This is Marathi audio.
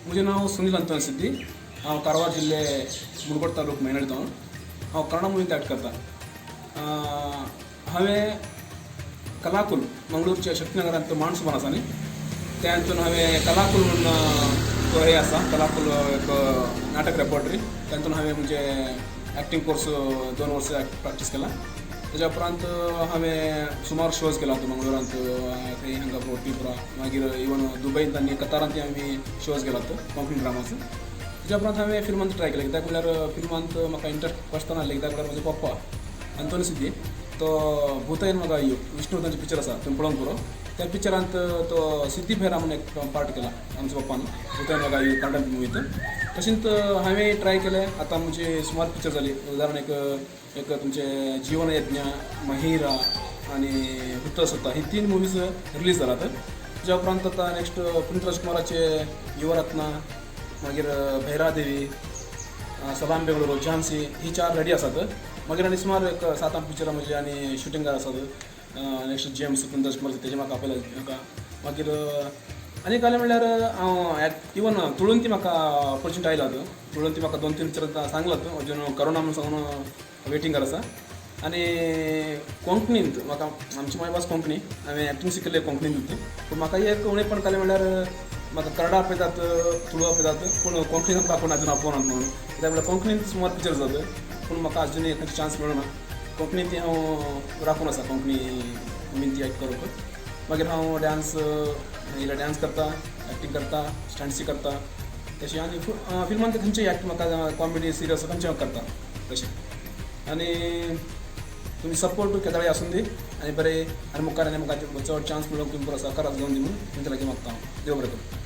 म्हजें नांव सुनील अंतन सिद्धी। हांव कारवार जिल्हे मुरगोड तालूक मेनळी तावन हांव कन्नड मुवींत एक्ट करता। हांवें कलाकुल मंगळूरच्या शक्तीनगरांत माणसून आसा न्ही, ते हातून हांवें कलाकुल म्हणून तो हे आसा, कलाकुल एक नाटक रेपर्टरी, तातूंत हांवें म्हणजे एक्टिंग कोर्स 2 वर्सां प्रॅक्टीस केला। तेज्या उपरांत हांवें सुमार शोज केला मंगळूरांत, थंय हांगा त्रिपुरा, मागीर इवन दुबयंत आनी कतारांत हांवें शोज केला कोंकणी ड्रामाचो। तेज्या उपरांत हांवें फिल्मांत ट्राय केलें, कित्याक म्हळ्यार फिल्मांत म्हाका इंट्रस्ट फर्स्ट नासलें, कित्याक म्हळ्यार म्हजो पप्पा अंतोनी सिद्धी तो भूतायन म्हाका विष्णुवर्धनचें पिक्चर आसा तुमी पळोवंक पुरो, त्या पिक्चरांत तो सिद्धी फेरा म्हणून एक पार्ट केला आमच्या पप्पान भूतायन म्हाका कन्नड मुवींत। तशेंच हांवें ट्राय केलें, आतां म्हणजे सुमार पिक्चर जाली, उदाहरण एक तुमचे जीवन यज्ञ, महिरा आनी उत्तर सत्ता, ही 3 मुवीज रिलीज जालात। तेज्या उपरांत आतां नेक्स्ट पुनीत राजकुमाराचे युवरत्ना, मागीर भैरादेवी, सलाम बेंगळुरू, झांसी, ही 4 रेडी आसात। मागीर आनी सुमार एक 7-8 पिक्चरां म्हजी आनी शुटिंगार आसात। नेक्स्ट जेम्स पुनीत राजकुमार तेजे म्हाका आपयला म्हाका। मागीर आनी जालें म्हणल्यार हांव इवन तुळून ती म्हाका ऑपॉर्च्युनिटी आयला, तुळून ती म्हाका 2-3 पिक्चरां सांगलात, अजून करोना म्हणून सांगून वेटिंगार आसा। आनी कोंकणींत म्हाका आमची मायभास कोंकणी, हांवें एक्टिंग शिकलें कोंकणींत, पूण म्हाका एक उणेपण जालें म्हणल्यार म्हाका कन्नडा आपयतात, तुळू आपयतात, पूण कोंकणीन म्हाका कोण अजून आपोवनात म्हणून, कित्याक म्हळ्यार कोंकणींत सुमार पिक्चर जातात, पूण म्हाका अजून एक चान्स मेळूना। कोंकणीन ती हांव राखून आसा, कोंकणी मुवींत ती एक्ट करूंक। मागीर हांव डान्स इल्लो डान्स करता, एक्टिंग करता, स्टंट्स करता तशें, आनी फिल्मांत खंयचेय एक्ट म्हाका कॉमेडी सिरियस खंयचें हांव करता तशें। आनी तुमी सपोर्ट केदाळे आसून दी, आनी बरें आनी मुखार आनी म्हाका चड चान्स मेळूंक तुमी सहकार घेवन दी म्हणून तुमचे लागीं मागता हांव। देव बरें करूं।